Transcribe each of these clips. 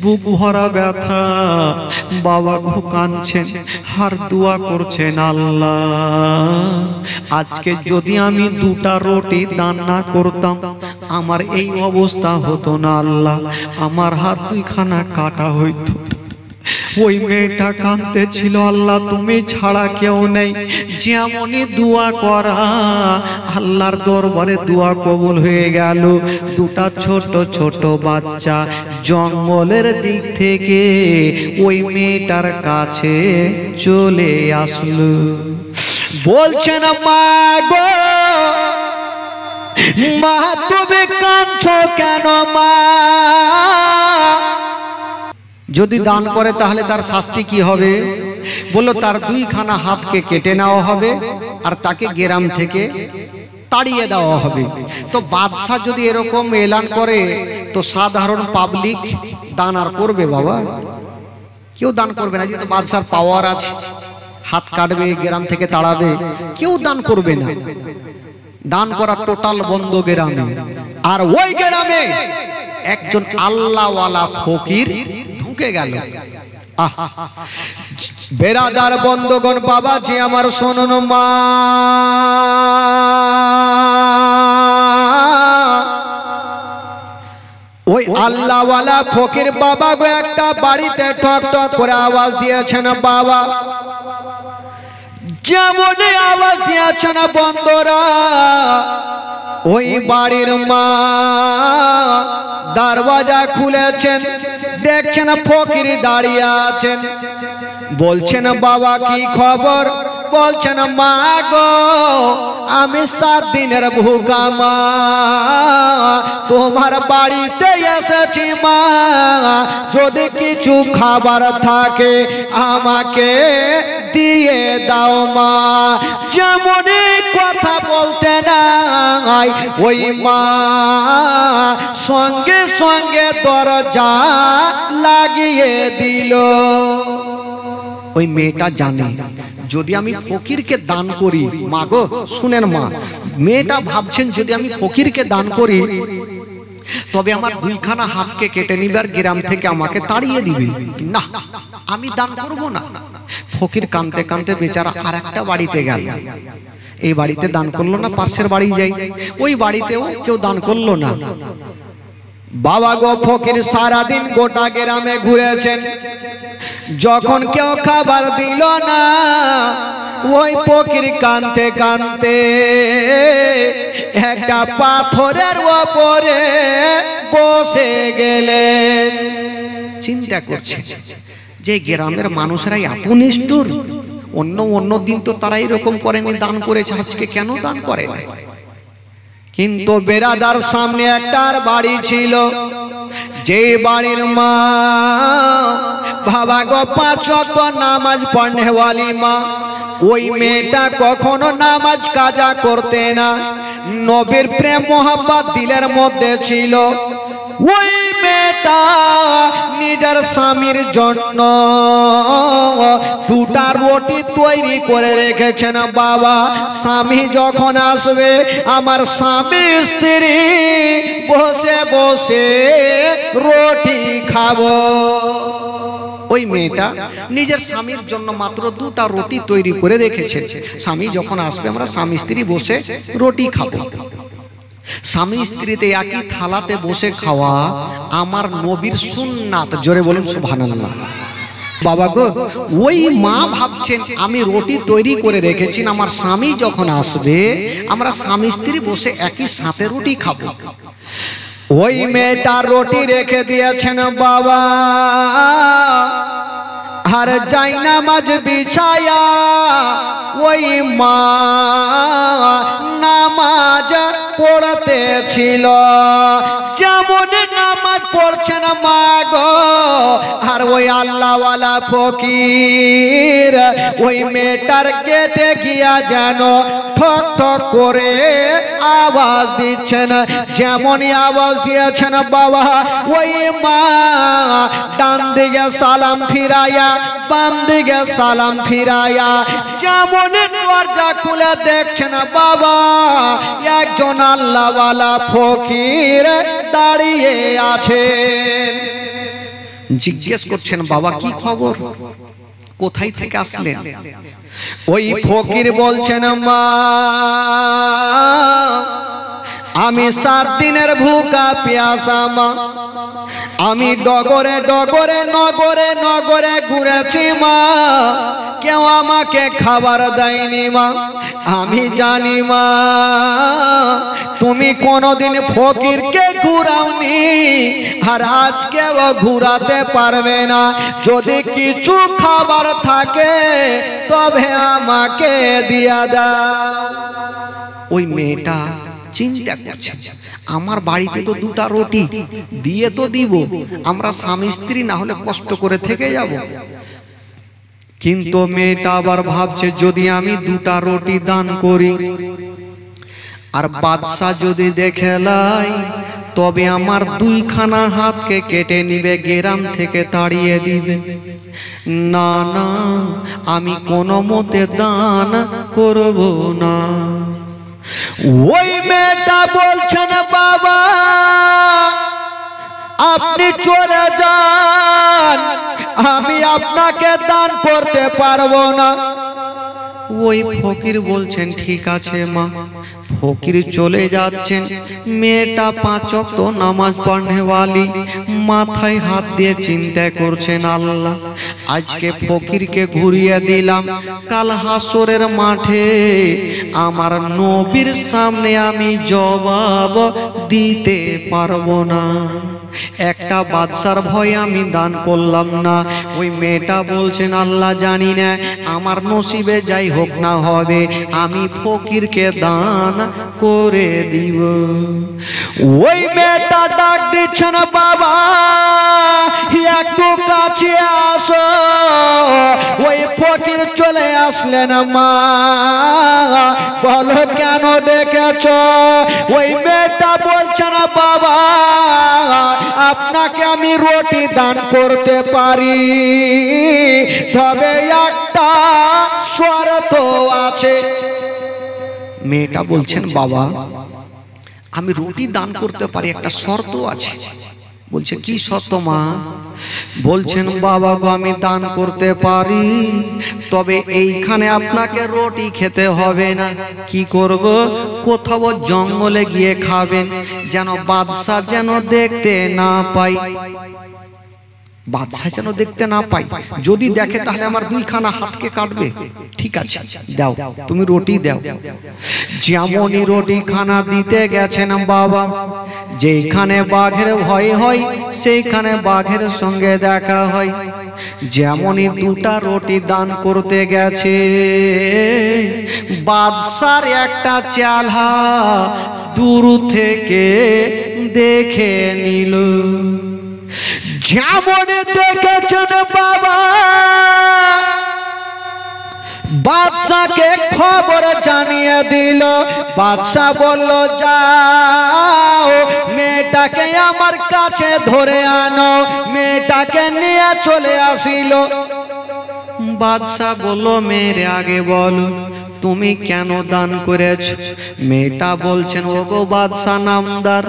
বুক ভরা ব্যথা, বাবা গো কাঁদছেন আর দোয়া করছেন, আল্লাহ আজকে যদি আমি দুটা রুটি দান না করতাম আমার এই অবস্থা হতো না, আল্লাহ আমার হাত দুইখানা কাটা হইতো। ওই মেয়েটা কাঁদতে ছিল, আল্লাহ তুমি ছাড়া কেউ নেই। যেমনই দোয়া করা আল্লাহর দরবারে দোয়া কবুল হয়ে গেল। দুটা ছোট ছোট বাচ্চা জঙ্গলের দিক থেকে ওই মেয়েটার কাছে চলে আসলো। বলছেন মা গো, মা তুমি কাঁদছো কেন মা? যদি দান করে তাহলে তার শাস্তি কি হবে? বললো তার দুইখানা হাতকে কেটে নেওয়া হবে আর তাকে গ্রাম থেকে তাড়িয়ে দেওয়া হবে। তো বাদশা যদি এরকম এলান করে তো সাধারণ পাবলিক দান আর করবে বাবা? কেউ দান করবে না। যেহেতু বাদশার পাওয়ার আছে, হাত কাটবে, গ্রাম থেকে তাড়াবে, কেউ দান করবে না। দান করা টোটাল বন্ধ গ্রামে। আর ওই গ্রামে একজন আল্লাহওয়ালা ফকির ঢুকে গেল। বেরাদার বন্ধগণ, বাবা যে আমার শোনো মা, ওই আল্লাহওয়ালা ফকির বাবা গো একটা বাড়িতে ঠক ঠক করে আওয়াজ দিয়েছেন বাবা। যেমন আওয়াজ দিয়েছেন বন্ধরা, ওই বাড়ির মা দরওয়াজা খুলেছেন, দেখছেন ফকির দাঁড়িয়ে আছেন। বলছেন বাবা কি খবর? বলছেন মা গো আমি 7 দিনের ভুকা মা, তোমার বাড়িতে এসেছি মা, যদি কিছু খাবার থাকে আমাকে দিয়ে দাও মা। যেমন কথা বলতে নাই ওই মা সঙ্গে সঙ্গে দরজা লাগিয়ে দিল। ওই মেয়েটা জানে যদি আমি ফকিরকে দান করি, মা গো শুনেন মা, মেয়েটা ভাবছেন যদি আমি ফকিরকে দান করি তবে আমার দুইখানা হাতকে কেটে নিবে আর গ্রাম থেকে আমাকে তাড়িয়ে দিবে। না, আমি দান করব না। ফকির কাঁদতে কাঁদতে বেচারা আর একটা বাড়িতে গেল। এই বাড়িতে দান করলো না, পাশের বাড়ি যাই, ওই বাড়িতেও কেউ দান করলো না। বাবা গো ফকির সারাদিন গোটা গ্রামে ঘুরেছেন, যখন কেউ খাবার দিল না ওই ফকির কাঁদতে কাঁদতে একটা পাথরের উপরে বসে গেলেন। চিন্তা করছে যে গ্রামের মানুষরা এত নিষ্ঠুর, অন্য দিন তো তারা এরকম করেনি, দান করেছে, আজকে কেন দান করে না? কিন্তু বেরাদার সামনে একটার বাড়ি ছিল, যে বাড়ির মা বাবা গো 5 ওয়াক্ত নামাজ পড়নেওয়ালি মা, ওই মেয়েটা কখনো নামাজ কাজা করতে না, নবীর প্রেম মোহাম্মত দিলের মধ্যে ছিল। ওই মেয়েটা নিজের স্বামীর জন্য দুটা রুটি তৈরি করে রেখেছেন বাবা। স্বামী যখন আসবে আমার স্বামী স্ত্রী বসে বসে রুটি খাবো। ওই মেয়েটা নিজের স্বামীর জন্য মাত্র দুটা রুটি তৈরি করে রেখেছে। স্বামী যখন আসবে আমরা স্বামী স্ত্রী বসে রুটি খাবো। স্বামী স্ত্রীতে একই থালাতে বসে খাওয়া আমার নবীর সুন্নাত। জোরে বলুন সুবহানাল্লাহ। বাবা গো ওই মা ভাবছেন আমি রুটি তৈরি করে রেখেছি, আমার স্বামী যখন আসবে আমরা স্বামী স্ত্রী বসে একই সাথে রুটি খাবো। ওই মেয়েটা রুটি রেখে দিয়েছেন বাবা, আর যাই নামাজ বিছায়া ওই মা নামাজ পড়তে ছিল। যেমন নামাজ পড়ছেন মা গো, আর ওই আল্লাহওয়ালা ফকির ওই মেয়েটার গেটে গিয়া যেন ঠক ঠক করে আওয়াজ দিচ্ছেন। যেমনই আওয়াজ দিয়েছেন বাবা, ওই মা ডান দিকে সালাম ফিরাইয়া বাম দিকে সালাম ফিরাইয়া যেমন দরজা খুলে দেখছেন বাবা একজন আল্লাহওয়ালা ফকির দাঁড়িয়ে আছেন। জিজ্ঞেস করছেন বাবা কি খবর, কোথায় থেকে আসলেন? ওই ফকির বলছেন মা আমি 7 দিনের ভুকা পিয়াসা মা, আমি ডগরে ডগরে নগরে নগরে ঘুরেছি মা, কেউ আমাকে খাবার দেয়নি মা। আমি জানি মা তুমি কোনোদিন ফকিরকে ঘুরাওনি, আর আজকেও ঘুরাতে পারবে না। যদি কিছু খাবার থাকে তবে আমাকে দিয়া দাও। ওই মেয়েটা চিন্তা করছে আমার বাড়িতে তো 2টা রুটি দিয়ে তো দিব, আমরা স্বামী স্ত্রী না হলে কষ্ট করে থেকে যাব। কিন্তু মেয়েটা আবার ভাবছে যদি আমি 2টা রুটি দান করি আর বাদশা যদি দেখে লাই তবে আমার 2খানা হাতকে কেটে নিবে, গ্রাম থেকে তাড়িয়ে দিবে। না না আমি কোনো মতে দান করব না। ওই মেয়েটা বলছেন বাবা আপনি চলে যান, আমি আপনাকে দান করতে পারবো না। ওই ফকির বলছেন ঠিক আছে মা। ফকির চলে যাচ্ছেন, মেয়েটা 5 ওয়াক্ত নামাজ পড়নেওয়ালি, মাথায় হাত দিয়ে চিন্তা করছেন আল্লাহ আজকে ফকিরকে ঘুরিয়ে দিলাম, কাল হাসরের মাঠে আমার নবীর সামনে আমি জবাব দিতে পারবো না। একটা বাদশার ভয়ে আমি দান করলাম না। ওই মেয়েটা বলছেন আল্লাহ জানি না আমার নসিবে যাই হোক না হবে, আমি ফকিরকে দান করে দিব। ওই মেয়েটা ডাক দিচ্ছেন বাবা একটু কাছে আসো। ওই ফকির চলে আসলেন মা, বলো কেন ডেকেছ? ওই মেয়েটা বলছেন বাবা আপনাকে আমি রুটি দান করতে পারি, তবে একটা শর্ত আছে। মেয়েটা বলছেন বাবা আমি রুটি দান করতে পারি, একটা শর্ত আছে। বলছে কি শর্ত মা? বলছেন বাবা গো আমি দান করতে পারি, তবে এইখানে আপনাকে রুটি খেতে হবে না। কি করব? কোথাও জঙ্গলে গিয়ে খাবেন, যেন বাদশা যেন দেখতে না পাই। বাদশা যেন দেখতে না পাই, যদি দেখে তাহলে আমার 2খানা হাতকে কাটবে। ঠিক আছে দাও, তুমি রুটি দাও। যেমনই রুটি খানা দিতে গেছেন বাবা, যেখানে বাঘের ভয় হয় সেইখানে বাঘের সঙ্গে দেখা হয়। যেমনই 2টা রুটি দান করতে গেছে, বাদশার একটা চেলা দূর থেকে দেখে নিল। যেমন দেখেছেন বাবা বাদশাকে খবর জানিয়ে দিল। বাদশা বলল যাও মেয়েটাকে আমার কাছে ধরে আনো। মেয়েটাকে নিয়ে চলে আসিল। বাদশা বলল মেয়েরে আগে বলো তুমি কেন দান করেছ? মেয়েটা বলছেন ওগো বাদশা নামদার,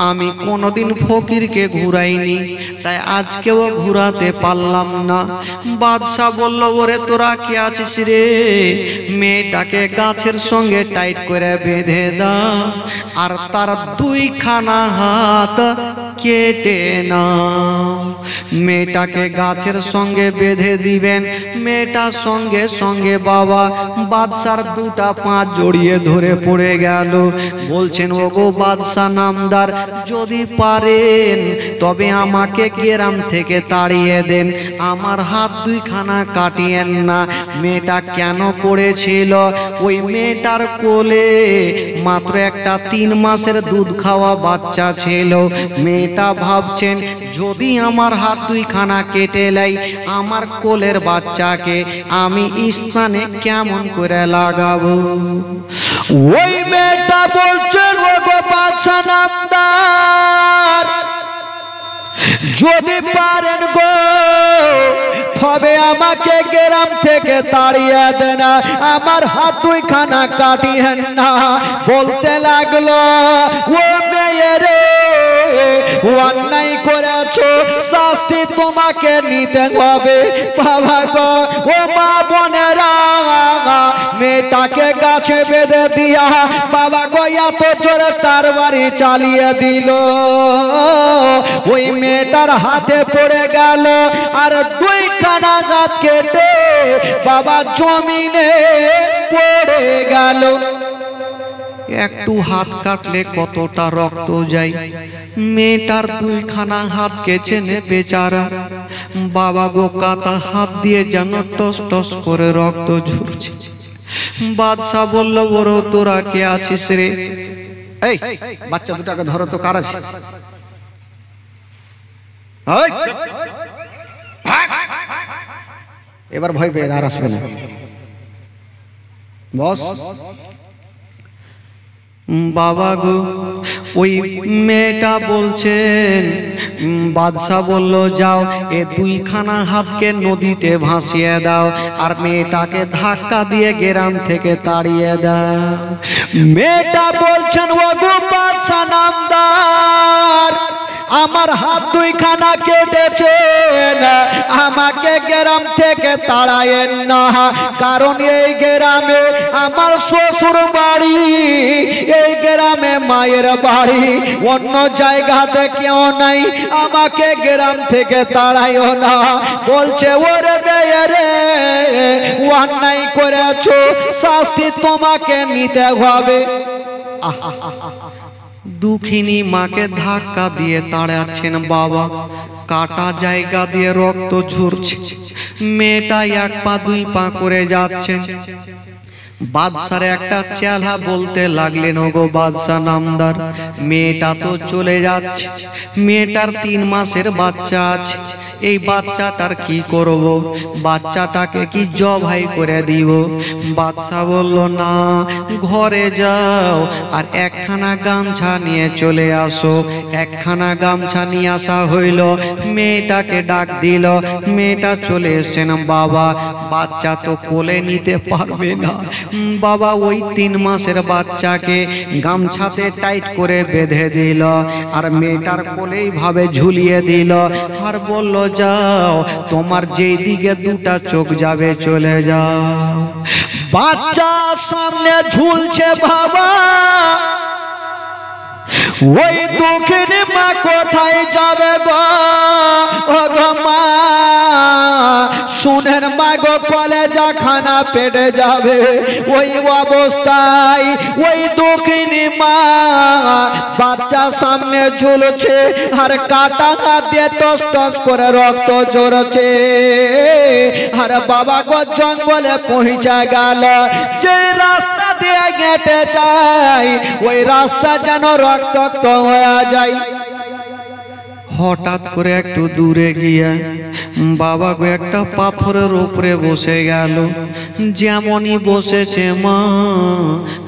আমি কোনোদিন ফকিরকে ঘুরাইনি, তাই আজকেও ঘুরাতে পারলাম না। বাদশা বলল ওরে তোরা কি আছিস রে? মেয়েটাকে গাছের সঙ্গে টাইট করে বেঁধে দাও আর তার 2খানা হাত কেটে নাও। মেয়েটাকে গাছের সঙ্গে বেঁধে দিবেন। মেয়েটার সঙ্গে সঙ্গে বাবা বাদশার 2টা পা জড়িয়ে ধরে পড়ে গেল। বলছেন ওগো বাদশা নামদার, যদি পারেন তবে আমাকে গ্রাম থেকে তাড়িয়ে দেন, আমার হাত 2খানা কাটিয়েন না। মেয়েটা কেন পড়েছিল? ওই মেয়েটার কোলে মাত্র একটা 3 মাসের দুধ খাওয়া বাচ্চা ছিল। মেয়েটা ভাবছেন যদি আমার হাত 2খানা কেটে লাই, আমার কোলের বাচ্চাকে আমি স্থানে কেমন করে লাগাবো? ওই মেয়েটা বলছেন ওগো বাদশা নামদার, যদি পারেন গো তবে আমাকে গ্রাম থেকে তাড়িয়ে দেন, আমার হাত 2খানা কাটিয়েন না। বলতে লাগলো ও মেয়ে রে অন্যায় করে করেছো শাস্তি তোমাকে নিতে হবে। বাবা গো ও মা বোনেরা, মেয়েটাকে গাছে বেঁধে দিয়া বাবা গো এত জোরে তার বাড়ি চালিয়ে দিল, ওই মেয়েটার হাতে পড়ে গেল আর দুইখানা হাত কেটে বাবা জমিনে পড়ে গেল। একটু হাত কাটলে কতটা রক্ত যায়, মেয়েটার দুইখানা হাত কেচে নে বেচারা। বাবা গো কাটা হাত দিয়ে যেন টস টস করে রক্ত ঝরছে। বাদশা বলল, বড় তোরা কে আছিস রে? এই বাচ্চা দুটাকে ধরো তো, কার আছে? এবার ভয় পেয়ে আর আসবে না বস। বাবা গো ওই মেয়েটা বলছেন, বাদশা বলল যাও এ দুইখানা হাতকে নদীতে ভাসিয়ে দাও আর মেয়েটাকে ধাক্কা দিয়ে গ্রাম থেকে তাড়িয়ে দাও। মেয়েটা বলছেন, ও গো বাদশা নামদার, আমার হাত দুইখানা কেটেছেন, আমাকে গ্রাম থেকে তাড়ায়েন না, কারণ এই গ্রামে আমার শ্বশুর বাড়ি, এই গ্রামে মায়ের বাড়ি, অন্য জায়গাতে কেউ নাই, আমাকে গ্রাম থেকে তাড়াইও না। বলছে ওরে মেয়ে রে, অন্যায় করেছো, শাস্তি তোমাকে নিতে হবে। দুঃখিনী মাকে ধাক্কা দিয়ে তাড়াচ্ছেন বাবা, কাটা জায়গা দিয়ে রক্ত ঝরছে, মেয়েটা এক পা দুই পা করে যাচ্ছে। বাদশার একটা চেলা বলতে লাগলেন, ওগো বাদশা নামদার, মেয়েটা তো চলে যাচ্ছে, মেয়েটার 3 মাসের বাচ্চা আছে, এই বাচ্চাটার কি করব? বাচ্চাটাকে কি জবাই করে দিব? বাদশা বলল, না, ঘরে যাও আর একখানা গামছা নিয়ে চলে আসো। একখানা গামছা নিয়ে আসা হইল, মেয়েটাকে ডাক দিল, মেয়েটা চলে এসেছেন। বাবা বাচ্চা তো কোলে নিতে পারবে না, বাবা ওই 3 মাসের বাচ্চাকে গামছাতে টাইট করে বেঁধে দিল আর মেয়েটার কোলেই ভাবে ঝুলিয়ে দিল আর বলল, যাও তোমার যেই দিকে দুটা চোখ যাবে চলে যাও। বাচ্চা সামনে ঝুলছে বাবা, ওই দুঃখিনী মা কোথায় যাবে গো? ও গো মা শুনেন মা গো, কলেজা খানা পেটে যাবে। ওই অবস্থায় ওই দুঃখিনী মা বাচ্চা সামনে ঝুলছে আর কাটা হাত দিয়ে টস টস করে রক্ত ঝরছে। আর বাবা গো জঙ্গলে পৌঁছে গেল, যে রাস্তা দিয়ে হেঁটে যায় ওই রাস্তা যেন রক্তাক্ত হয়ে যায়। হঠাৎ করে একটু দূরে গিয়া বাবা গো একটা পাথরের উপরে বসে গেল। যেমনই বসেছে মা,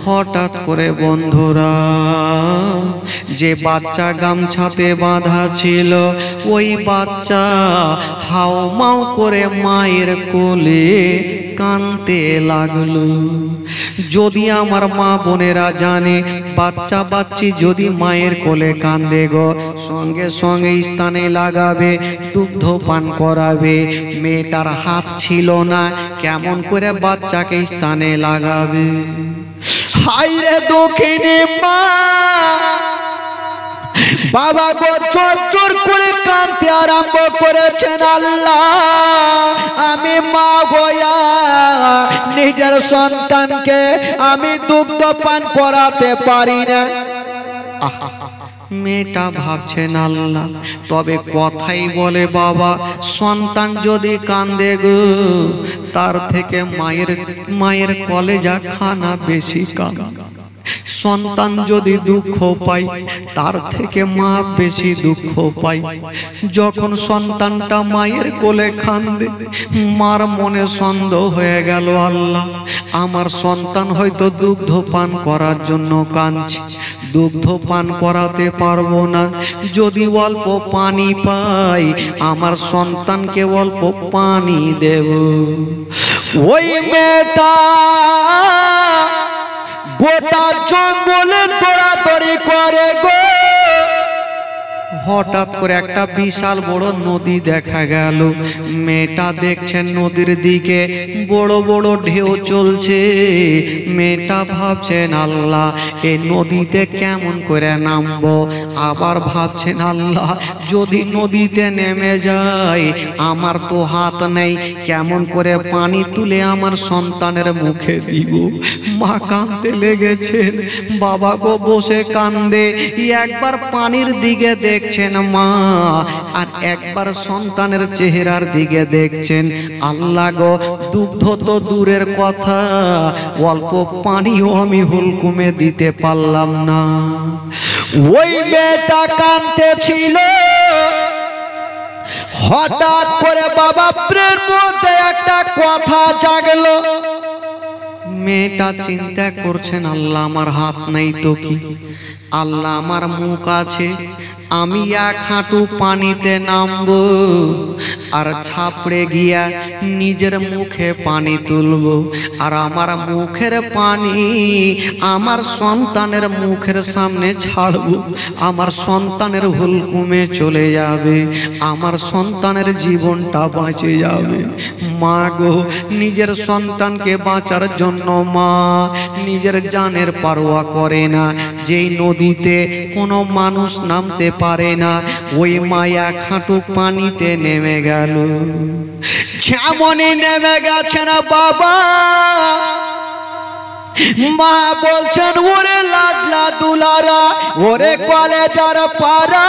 হঠাৎ করে বন্ধুরা যে বাচ্চা গামছাতে বাঁধা ছিল ওই বাচ্চা হাও মাও করে মায়ের কোলে কাঁদতে লাগলো। যদি আমার মা বোনেরা জানে বাচ্চা বাচ্চি যদি মায়ের কোলে কাঁদে গো, সঙ্গে সঙ্গে স্থানে লাগাবে, দুগ্ধ পান করাবে। মেয়েটার হাত ছিল না, কেমন করে বাচ্চাকে স্থানে লাগাবে? হায়রে দুঃখিনী মা, বাবা গো চোর চোর করে কাঁদতে আরম্ভ করেছেন। আল্লাহ, আমি মা হইয়া নিজের সন্তানকে আমি দুগ্ধ পান করাতে পারি না। মেয়েটা ভাবছেন আল্লাহ, তবে কথাই বলে বাবা, সন্তান যদি কান্দে গো তার থেকে মায়ের কলেজা খানা বেশি কাঁদে। সন্তান যদি দুঃখ পায় তার থেকে মা বেশি দুঃখ পায়। যখন সন্তানটা মায়ের কোলে কাঁদে, মার মনে সন্দেহ হয়ে গেল, আল্লাহ আমার সন্তান হয়তো দুগ্ধ পান করার জন্য কাঁদছে, দুগ্ধ পান করাতে পারবো না। যদি অল্প পানি পাই আমার সন্তানকে অল্প পানি দেব। ওই মেয়েটা গোটা জঙ্গলে দৌড়াদৌড়ি করে গো, হঠাৎ করে একটা বিশাল বড় নদী দেখা গেল। মেয়েটা দেখছেন নদীর দিকে বড় বড় ঢেউ চলছে। মেয়েটা ভাবছেন আল্লাহ এই নদীতে কেমন করে নামবো। আবার ভাবছেন আল্লাহ যদি নদীতে নেমে যাই আমার তো হাত নেই, কেমন করে পানি তুলে আমার সন্তানের মুখে দিব। মা কাঁদতে লেগেছেন, বাবা গো বসে কান্দে। একবার পানির দিকে দেখছেন মা, আর একবার সন্তানের চেহারার দিকে দেখছেন। আল্লাহ গো দুগ্ধ তো দূরের কথা, অল্প পানিও আমি হুলকুমে দিতে পারলাম না। ওই মেয়েটা কাঁদতেছিল। হঠাৎ করে বাবা প্রের মধ্যে একটা কথা জাগলো। মেয়েটা চিন্তা করছেন আল্লাহ আমার হাত নেই তো কি, আল্লাহ আমার মুখ আছে, আমি এক হাঁটু পানিতে নামবো আর ছাপড়ে গিয়া নিজের মুখে পানি তুলবো, আর আমার মুখের পানি আমার সন্তানের মুখের সামনে ছাড়বো। আমার সন্তানের হুলকুমে চলে যাবে, আমার সন্তানের জীবনটা বাঁচে যাবে। মা গো নিজের সন্তানকে বাঁচার জন্য মা নিজের জানের পরোয়া করে না। যেই নদীতে কোনো মানুষ নামতে পারে না, ওই মা এক হাঁটু পানিতে নেমে গেল। যেমনই নেমে গেছে না বাবা, মা বলছেন ওরে লাডলা দুলারা, ওরে কলেজার পারা,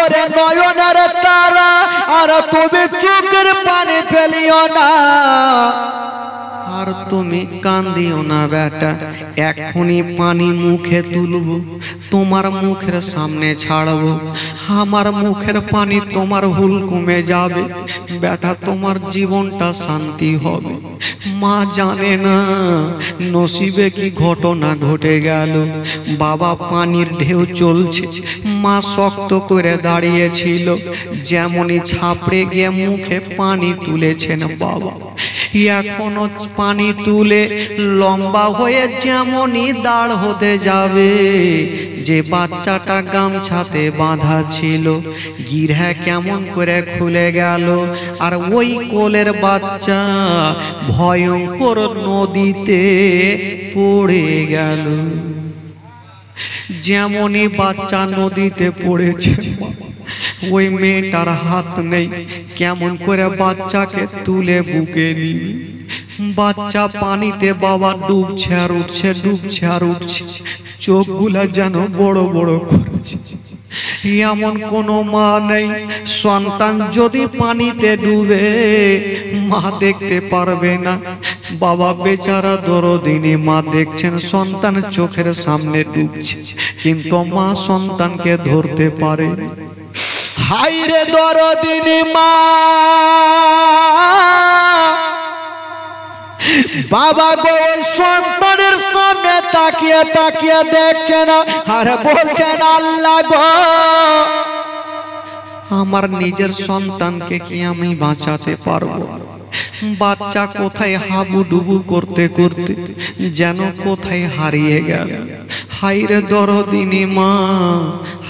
ওরে নয়নের তারা, আর তুমি চোখের পানি ফেলিও না, আর তুমি কান্দিও না বেটা। এখনই পানি মুখে তুলবো, তোমার মুখের সামনে ছাড়বো, আমার মুখের পানি তোমার হুলকুমে যাবে বেটা, তোমার জীবনটা শান্তি হবে। মা জানে না নসিবে কি ঘটনা ঘটে গেল। বাবা পানির ঢেউ চলছে, মা শক্ত করে দাঁড়িয়েছিল। যেমনই ছাপড়ে গিয়ে মুখে পানি তুলেছেন বাবা, এখনো পানি তুলে লম্বা হয়ে যেমনই দাঁড় হতে যাবে, যে বাচ্চাটা গামছাতে বাঁধা ছিল গিরহা কেমন করে খুলে গেল, আর ওই কোলের বাচ্চা ভয়ঙ্কর নদীতে পড়ে গেল। যেমনই বাচ্চা নদীতে পড়েছে, ওই মেয়েটার হাত নেই, কেমন করে বাচ্চাকে তুলে বুকে নিবি। বাচ্চা পানিতে বাবা ডুবছে আর উঠছে, ডুবছে আর উঠছে, চোখগুলা যেন বড় বড় করছে। এমন কোনো মা নেই সন্তান যদি পানিতে ডুবে মা দেখতে পারবে না। বাবা বেচারা দরদিনী মা দেখছেন সন্তান চোখের সামনে ডুবছে, কিন্তু মা সন্তানকে ধরতে পারে। হাইরে দরদিনী মা, বাবা গো সন্তানের সামনে তাকিয়ে তাকিয়ে দেখছেন আর বলছেন আল্লাহ গো আমার নিজের সন্তানকে কি আমি বাঁচাতে পারবো? বাচ্চা কোথায় হাবুডুবু করতে করতে যেন কোথায় হারিয়ে গেল। হাইরে দরদিনী মা,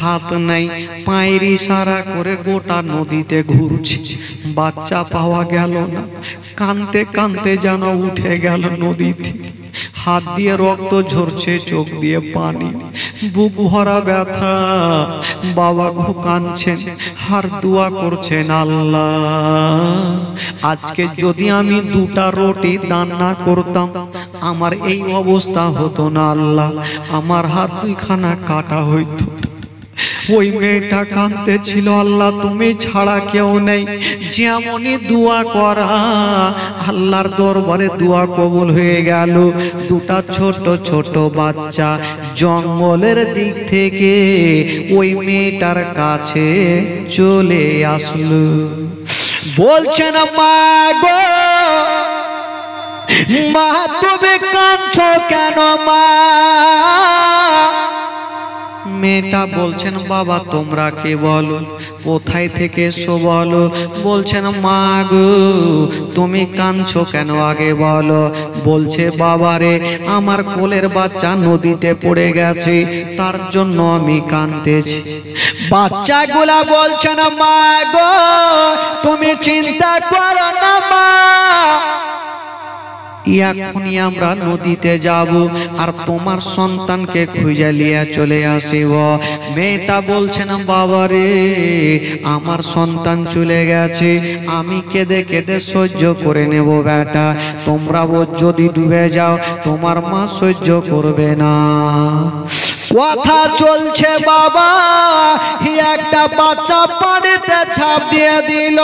হাত নাই, পায়ের ইশারা করে গোটা নদীতে ঘুরছে, বাচ্চা পাওয়া গেল না। কাঁদতে কাঁদতে যেন উঠে গেল নদীতে, হাত দিয়ে রক্ত ঝরছে, চোখ দিয়ে পানি, বুক ভরা ব্যথা। বাবা গো কাঁদছেন আর দোয়া করছেন আল্লাহ আজকে যদি আমি দুটা রুটি দান না করতাম আমার এই অবস্থা হতো না। আল্লাহ আমার হাত দুইখানা কাটা হইতো। ওই মেয়েটা কাঁদতে ছিল, আল্লাহ তুমি ছাড়া কেউ নেই। যেমনই দোয়া করা আল্লাহর দরবারে দোয়া কবুল হয়ে গেল। দুটা ছোট ছোট বাচ্চা জঙ্গলের দিক থেকে ওই মেয়েটার কাছে চলে আসলো। বলছেন মা গো, মা তুমি কাঁদছো কেন? মা মেয়েটা বলছেন বাবা তোমরা কে বলো, কোথায় থেকে এসো বলো। বলছেন মা গো তুমি কাঁদছো কেন আগে বলো। বলছে বাবা রে আমার কোলের বাচ্চা নদীতে পড়ে গেছে তার জন্য আমি কাঁদতেছি। বাচ্চাগুলা বলছেন মা গো তুমি চিন্তা করো না মা, এখনই আমরা নদীতে যাব আর তোমার সন্তানকে খুঁজে নিয়ে চলে আসিব। মেয়েটা বলছেন বাবা রে আমার সন্তান চলে গেছে, আমি কেঁদে কেঁদে সহ্য করে নেব বেটা, তোমরা যদি ডুবে যাও তোমার মা সহ্য করবে না। কথা চলছে বাবা, একটা বাচ্চা পানিতে ঝাঁপ দিয়ে দিল।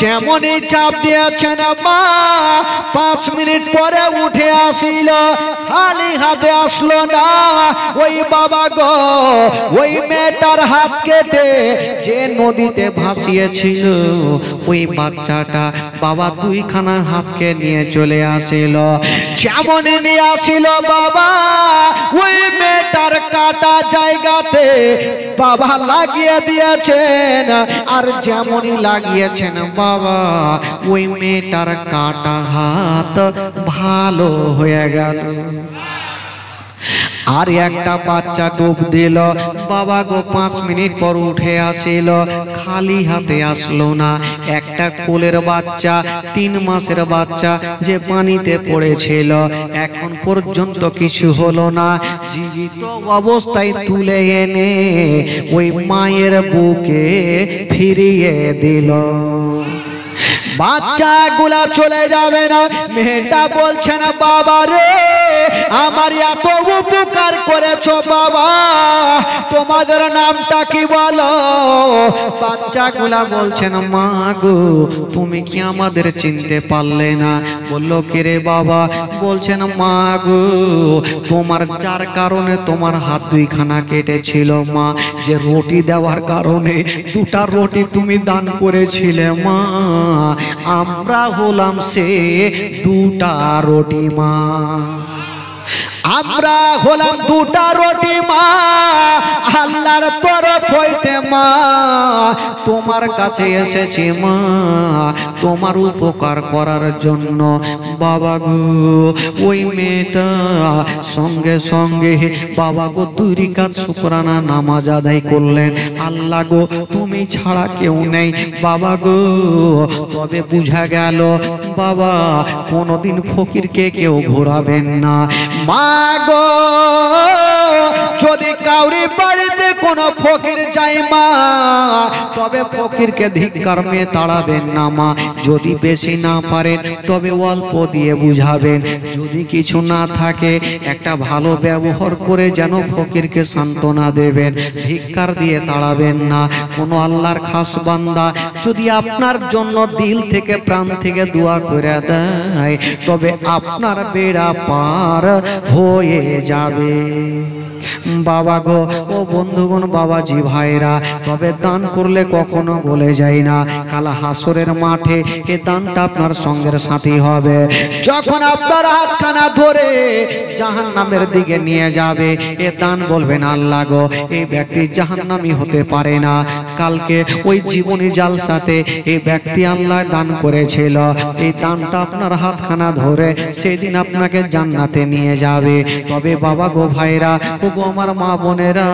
যেমনই ঝাঁপ দিয়েছেন মা 5 মিনিট পরে উঠে আসিল, খালি হাতে আসলো না। ওই বাবা গো ওই মেয়েটার হাত কেটে যে নদীতে ভাসিয়েছিল ওই বাচ্চাটা বাবা 2খানা হাতকে নিয়ে চলে আসিল। যেমনই নিয়ে আসিল বাবা ওই মেয়েটার কাটা জায়গাতে বাবা লাগিয়ে দিয়েছেন, আর যেমনই লাগিয়েছেন বাবা ওই মেয়েটার কাটা হাত ভালো হয়ে গেল। আর একটা বাচ্চা ডুব দিল বাবা গো 5 মিনিট পর উঠে আসিল, খালি হাতে আসলো না। একটা কোলের বাচ্চা 3 মাসের বাচ্চা যে পানিতে পড়েছিল এখন পর্যন্ত কিছু হলো না, জীবিত অবস্থায় তুলে এনে ওই মায়ের বুকে ফিরিয়ে দিল। বাচ্চাগুলা চলে যাবে না। মেয়েটা বলছে না বাবা রে আমার এত উপকার করেছো বাবা, তোমাদের নামটা কি বলো। বাচ্চাগুলা বলছেন মা গো তুমি কি আমাদের চিনতে পারলে না। বললো কে রে বাবা। বলছেন মা গো তোমার যার কারণে তোমার হাত 2খানা কেটেছিল মা, যে রুটি দেওয়ার কারণে 2টা রুটি তুমি দান করেছিলে মা, আমরা হলাম সে 2টা রুটি মা, আমরা হলাম 2টা রুটি মা আল্লাহর তরফ হইতে মা, তোমার কাছে এসেছি মা তোমার উপকার করার জন্য। বাবা গো ওই মেয়েটা সঙ্গে সঙ্গে বাবা গো 2 রাকাত শুকরানা নামাজ আদায় করলেন। আল্লাহ গো তুমি ছাড়া কেউ নেই বাবা গো। তবে বুঝা গেল বাবা কোনোদিন ফকিরকে কেউ ঘোরাবেন না। মা গো যদি কাউরি বাড়িতে কোনো ফকির যায় মা তবে ফকিরকে ধিক্কার মেয়ে তাড়াবেন না মা, যদি বেশি না পারেন তবে অল্প দিয়ে বুঝাবেন, যদি কিছু না থাকে একটা ভালো ব্যবহার করে যেন ফকিরকে সান্ত্বনা দেবেন, ধিক্কার দিয়ে তাড়াবেন না। কোনো আল্লাহর খাস বান্দা যদি আপনার জন্য দিল থেকে প্রাণ থেকে দোয়া করে দেয় তবে আপনার বেড়া পার হয়ে যাবে। বাবা গো ও বন্ধুগণ বাবাজি ভাইরা, তবে দান করলে কখনো গলে যায় না। কাল হাসরের মাঠে এ দানটা আপনার সঙ্গের সাথী হবে। যখন আপনার হাতখানা ধরে জাহান্নামের দিকে নিয়ে যাবে এ দান বলবেন আল্লাহ গো এই ব্যক্তি জাহান্নামী হতে পারে না। কালকে ওই জীবনী জালসাতে এই ব্যক্তি আল্লাহ দান করেছিল, এই দানটা আপনার হাতখানা ধরে সেদিন আপনাকে জান্নাতে নিয়ে যাবে। তবে বাবা গো ভাইরা ও গো আমার মা বোনেরা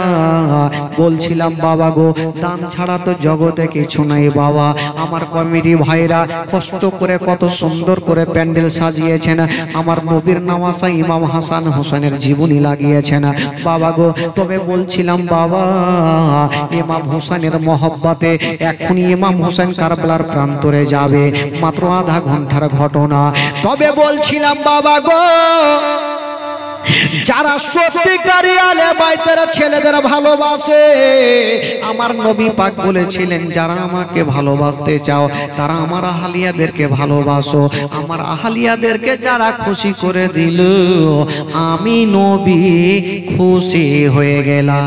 বলছিলাম বাবা গো দান ছাড়া তো জগতে কিছু নাই বাবা। আমার কমিটি ভাইরা কষ্ট করে কত সুন্দর করে প্যান্ডেল সাজিয়েছেন, আমার নবীর নামাসা ইমাম হাসান হোসেনের জীবনী লাগিয়েছেন বাবা গো। তবে বলছিলাম বাবা ইমাম হোসেনের মহব্বতে এখনই ইমাম হোসেন কারবালার প্রান্তরে যাবে, মাত্র আধা ঘন্টার ঘটনা। তবে বলছিলাম বাবা গো যারা সত্যিকারী আলে বাইতের ছেলেদের ভালোবাসে, আমার নবী পাক বলেছিলেন যারা আমাকে ভালোবাসতে চাও তারা আমার আহলিয়াদেরকে ভালোবাসো। আমার আহলিয়াদেরকে যারা খুশি করে দিল আমি নবী খুশি হয়ে গেলাম।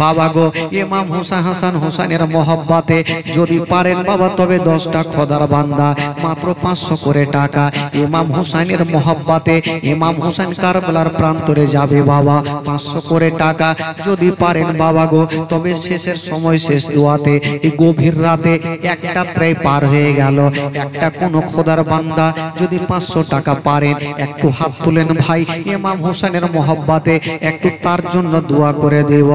বাবা গো ইমাম হাসান হোসেনের মহব্বতে যদি পারেন বাবা তবে 10টা খোদার বান্দা মাত্র 500 করে টাকা ইমাম হোসেনের মহব্বতে ইমাম হোসেন কারবালার প্রান্তরে যাবে বাবা 500 করে টাকা যদি পারেন বাবা গো তবে শেষের সময় শেষ দোয়াতে এই গভীর রাতে একটা প্রায় পার হয়ে গেল একটা কোন খোদার বান্দা যদি 500 টাকা পারেন একটু হাত তুলেন ভাই ইমাম হোসেনের মহব্বতে একটু তার জন্য দোয়া করে দেব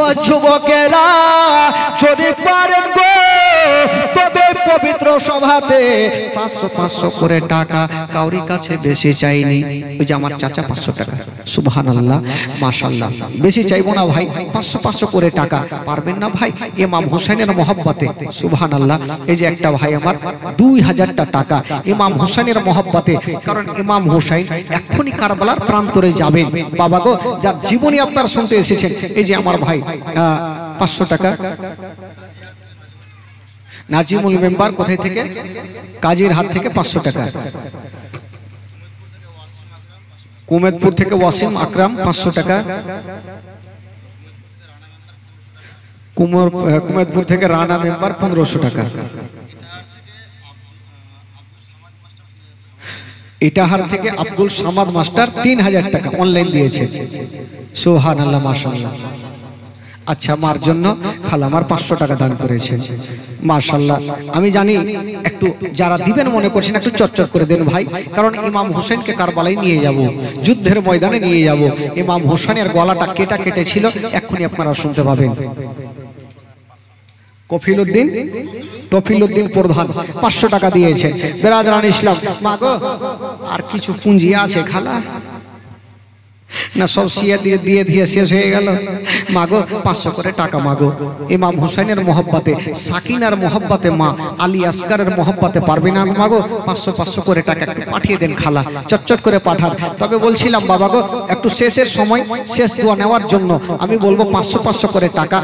ও যুবকেরা যদি পারেন গো তবে পবিত্র সভাতে 500 করে টাকা কাউরি কাছে বেশি চাইনি ওই যে আমার চাচা 500 টাকা সুবহানাল্লাহ মাশাআল্লাহ বেশি চাইবো না ভাই 500 করে টাকা পারবেন না ভাই ইমাম হোসেনের মহব্বতে সুবহানাল্লাহ এই যে একটা ভাই আমার 2000 টাকা ইমাম হোসেনের মহব্বতে কারণ ইমাম হোসেন এখনই কারবালার প্রান্তরে যাবেন বাবা গো যার জীবনী আপনারা শুনতে এসেছেন এই যে আমার ভাই 500 টাকা নাজিমুল মেম্বার কোথায় থেকে কাজীর হাত থেকে 500 টাকা কুমেদপুর থেকে ওয়াসিম আকরাম 500 টাকা কুমেদপুর থেকে রানা মেম্বার 1500 টাকা ইটাহার থেকে আব্দুল সামাদ মাস্টার 3000 টাকা অনলাইন দিয়েছে সুবহানাল্লাহ মাশাআল্লাহ আচ্ছা মার জন্য খালামার 500 টাকা দান করেছেন মাশাআল্লাহ আমি জানি একটু যারা দিবেন মনে করছেন একটু চটচট করে দেন ভাই কারণ ইমাম হোসেনকে কারবালায় নিয়ে যাব যুদ্ধের ময়দানে নিয়ে যাব ইমাম হোসেনের গলাটা কেটে ছিল এক্ষুনি আপনারা শুনতে পাবেন তফিলউদ্দিন প্রধান 500 টাকা দিয়েছে বেরাদরান ইসলাম মাগো আর কিছু পুঁজি আছে খালা না সব সিয়া দিয়ে শেষ হয়ে গেল মাগো 500 করে টাকা মাগো ইমাম হোসেনের মহব্বতে সাকিনার মহব্বতে মা আলী আসগারের মহব্বতে পারবে না মাগো 500 করে টাকা একটু পাঠিয়ে দেন খালা চটচট করে পাঠান তবে বলছিলাম বাবা গো একটু শেষের সময় শেষ দোয়া নেওয়ার জন্য আমি বলবো 500 করে টাকা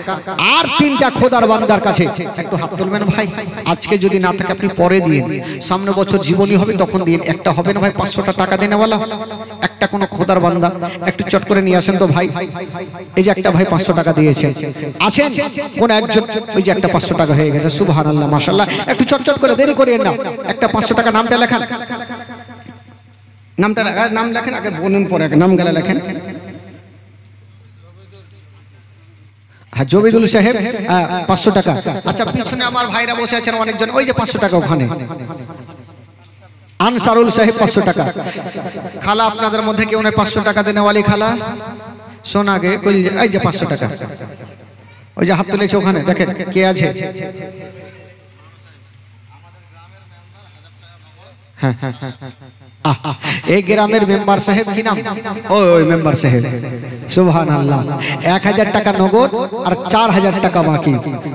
আর 3টা খোদার বান্দার কাছে একটু হাত তুলবেন ভাই আজকে যদি না থাকে আপনি পরে দিন সামনে বছর জীবনী হবে তখন দিন একটা হবে না ভাই 500টা টাকা দেনেওয়ালা একটা কোন খোদার বান্দা একটু চট করে নিয়ে আসেন তো ভাই এই যে একটা ভাই 500 টাকা দিয়েছেন আছেন কোন একজন ওই যে একটা 500 টাকা হয়ে গেছে সুবহানাল্লাহ মাশাআল্লাহ একটু চট করে দেরি করিয়েন না একটা 500 টাকা নামটা লেখেন নাম লেখেন আগে বলুন পরে নাম গেলে লেখেন জবিদুল সাহেব 500 টাকা আচ্ছা পিছনে আমার ভাইরা বসে আছেন অনেকজন ওই যে 500 টাকা ওখানে আনসারুল সাহেব 500 টাকা খালা আপনাদের মধ্যে কেউ নেই 500 টাকা দেনেওয়ালি খালা সোনাগে এই যে 500 টাকা ওই যে হাত তুলেছে ওখানে দেখেন কে আছে হ্যাঁ এই গ্রামের মেম্বার সাহেব কি নাম ওই মেম্বার সাহেব সুবহানাল্লাহ 1000 টাকা নগদ আর 4000 টাকা বাকি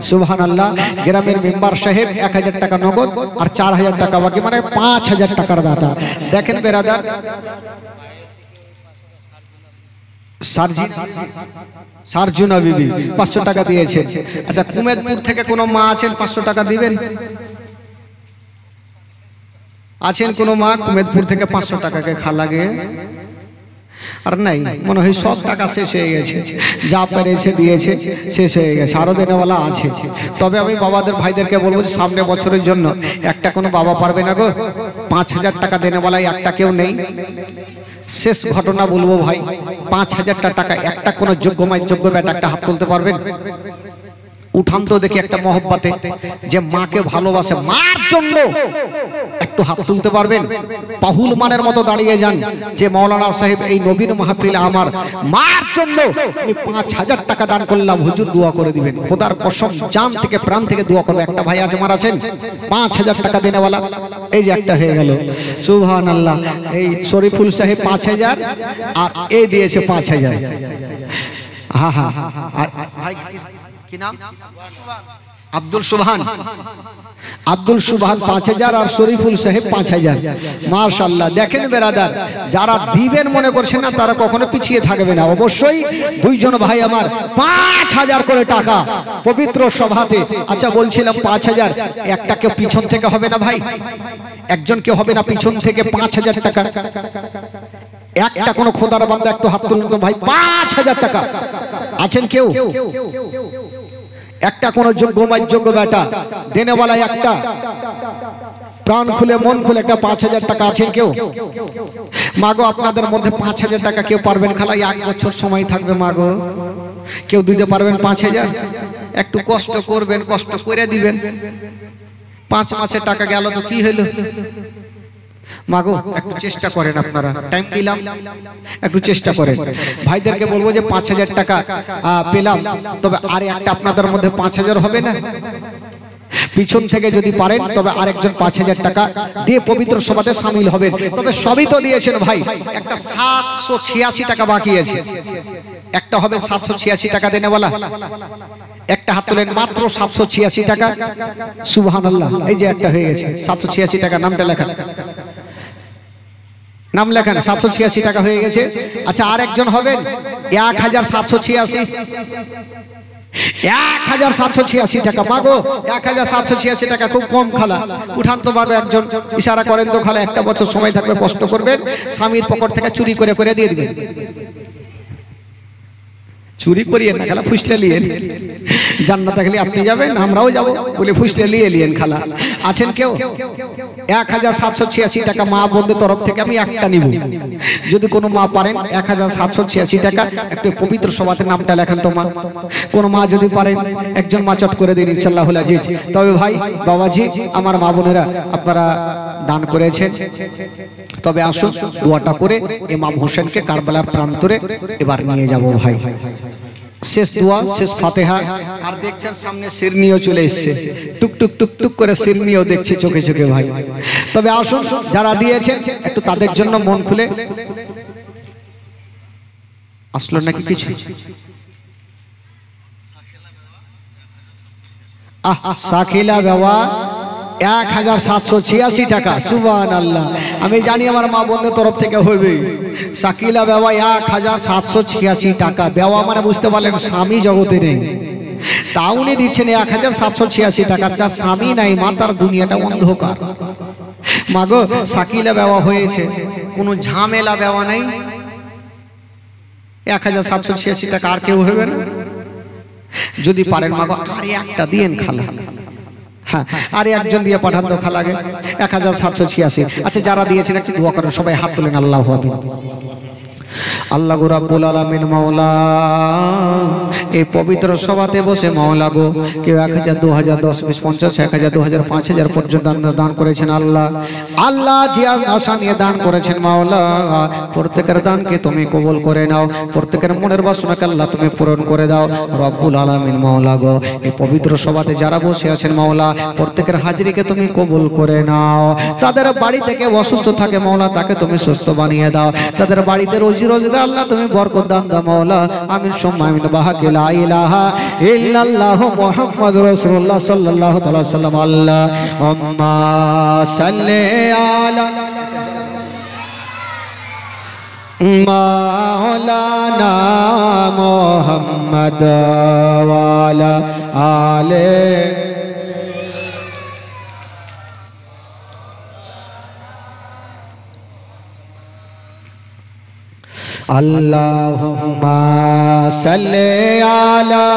সুবহানাল্লাহ গ্রামের মেম্বার সাহেব 1000 টাকা নগদ আর 4000 টাকা বাকি মানে 5000 টাকার দাতা দেখেন বেরাদার সারজুনা বিবি 500 টাকা দিয়েছে আচ্ছা কুমেদপুর থেকে কোন মা আছেন 500 টাকা দিবেন আছেন কোন মা কুমেদপুর থেকে 500 টাকাকে খালা গিয়ে আর নাই মনে হয় সব টাকা শেষ হয়ে গেছে যা পেরেছে দিয়েছে শেষ হয়ে গেছে আরো দেনেওয়ালা আছে তবে আমি বাবাদের ভাইদেরকে বলবো সামনে বছরের জন্য একটা কোনো বাবা পারবে না গো 5000 টাকা দেনেওয়ালা একটা কেউ নেই শেষ ঘটনা বলবো ভাই 5000 টাকা একটা কোন যোগ্য বেটা একটা হাত তুলতে পারবেন উঠান তো দেখি একটা মহব্বতে যে মাকে ভালোবাসে মার জন্য একটু হাত তুলতে পারবেন পাহুল মানের মতো দাঁড়িয়ে যান যে মাওলানা সাহেব এই নবীর মাহফিলে আমার মার জন্য আমি 5000 টাকা দান করলাম হুজুর দোয়া করে দিবেন খোদার কসম জান থেকে প্রাণ থেকে দোয়া করবে একটা ভাই আছে আমার আছেন 5000 টাকা দেনেওয়ালা এই যে একটা হয়ে গেল সুবহানাল্লাহ এই শরীফুল সাহেব 5000 আর এই দিয়েছে 5000 হ্যাঁ আর ভাই কি নাম আব্দুল সুবহান 5000 আর শরীফুল সাহেব 5000 মাশাআল্লাহ দেখেন বেরাদার যারা দিবেন মনে করছেন না তারা কখনো পিছিয়ে থাকবে না অবশ্যই দুইজন ভাই আমার 5000 করে টাকা পবিত্র সভাতে আচ্ছা বলছিলাম 5000 একটা কেউ পিছন থেকে হবে না ভাই একজন কেউ হবে না পিছন থেকে 5000 টাকা একটা কোন খোদার বান্দা একটু হাত তুলুন তো ভাই। 5000 টাকা আছেন কেউ? একটা কোন যোগ্য যোগ্য বেটা দেনেওয়ালা একটা প্রাণ খুলে মন খুলে একটা 5000 টাকা আছেন কেউ? মাগো আপনাদের মধ্যে 5000 টাকা কেউ পারবেন? খালা 1 বছর সময় থাকবে মাগো, কেউ দিতে পারবেন 5000? একটু কষ্ট করবেন, কষ্ট করে দিবেন। 5 মাসের টাকা গেল তো কি হইল মাগো, একটু চেষ্টা করেন, আপনারা টাইম দিলাম, একটু চেষ্টা করেন। ভাইদেরকে বলবো যে 5000 টাকা পেলাম, তবে আরে একটা আপনাদের মধ্যে 5000 হবে না? পিছন থেকে যদি পারেন তবে আরেকজন 5000 টাকা দিয়ে পবিত্র সভাতে শামিল হবেন। তবে সবই তো দিয়েছেন ভাই, একটা 786 টাকা বাকি আছে। একটা হবে 786 টাকা দেনে বলা, একটা হাত তোলেন, মাত্র 786 টাকা। সুবহানাল্লাহ, এই যে একটা হয়ে গেছে 786 টাকা। নামটা লেখা, নাম লেখান, 786 টাকা হয়ে গেছে। আচ্ছা আর একজন হবেন 1786, 1786 টাকা। মাগো 1786 টাকা খুব কম খালা, উঠান তো মাগো, একজন ইশারা করেন তো খালা। একটা বছর সময় থাকবে, কষ্ট করবেন, স্বামীর পকেট থেকে চুরি করে করে দিয়ে দিবেন। চুরি করিয়ে না খালা, ফুসলে নিয়ে জান্নাতে গেলে আপনি যাবেন, আমরাও যাবো বলে ফুসলে নিয়ে নিয়েন খালা। আছেন কেউ? 1786 টাকা মা বোনদের তরফ থেকে আমি একটা নিব। যদি কোনো মা পারেন 1786 টাকা একটু পবিত্র সভাতে নামটা লেখান তো মা। কোন মা যদি পারেন একজন মা চট করে দিন ইনশাআল্লাহুল আজিজ। তবে ভাই বাবাজি আমার মা বোনেরা আপনারা দান করেছেন, তবে আসুন দোয়াটা করে ইমাম হোসেনকে কারবালার প্রান্তরে এবার নিয়ে যাব ভাই। শেষ দোয়া, শেষ ফাতিহা। আর দেখছেন সামনে শিরনিও চলে এসেছে, টুক টুক টুক টুক করে শিরনিও দেখছি চোখে চোখে ভাই। তবে আসুন যারা দিয়েছেন একটু তাদের জন্য মন খুলে। আসলো নাকি কিছু? সাখিলা বাবা 1786 টাকা। সুবহানাল্লাহ, আমি জানি আমার মা বোনদের তরফ থেকে হইবে। সাকিলা বাবা 1786 টাকা। বেওয়া মানে বুঝতে পারলেন স্বামী জগতে নেই, তা উনি দিচ্ছেন 1786 টাকা। যার স্বামী নাই মা, তার দুনিয়াটা অন্ধকার। মাগো সাকিলা বেওয়া হয়েছে, কোনো ঝামেলা বেওয়া নাই। 1786 টাকা আর কেউ হবে না? যদি পারেন মাগো আর একটা দিয়েন খালা। হ্যাঁ আর একজন দিয়ে পাঠান তো খালাগে 1786। আচ্ছা যারা দিয়েছেন একটু দোয়া করেন, সবাই হাত তোলেন। আল্লাহু আকবার। আল্লাহ গো রাব্বুল আলামিন মাওলা, এই পবিত্র সভাতে বসে মাওলা গো কেউ 1000, 2000, 10, 20, 50, 1000, 2000, 5000 পর্যন্ত দান করেছেন। আল্লাহ আল্লাহ যে আশা নিয়ে দান করেছেন মাওলা, প্রত্যেকের দানকে তুমি কবুল করে নাও, প্রত্যেকের মনের বাসনাকে আল্লাহ তুমি পূরণ করে দাও রব্বুল আলামিন মাওলা গো। এই পবিত্র সভাতে যারা বসে আছেন মাওলা, প্রত্যেকের হাজিরিকে তুমি কবুল করে নাও। তাদের বাড়ি থেকে অসুস্থ থাকে মাওলা, তাকে তুমি সুস্থ বানিয়ে দাও। তাদের বাড়িতে রোজি রোজগার আল্লাহ তুমি বরকত দান দাও মাওলা। আমিন সুম্মা আমিন। বাহাকে লা ইলাহা ইল্লাল্লাহ মুহাম্মাদুর রাসূলুল্লাহ সাল্লাল্লাহু তাআলা সাল্লাম। আল্লাহুম্মা সাল্লি আলা মাওলানা মুহাম্মাদ ওয়া আলা আলে Allahumma salli ala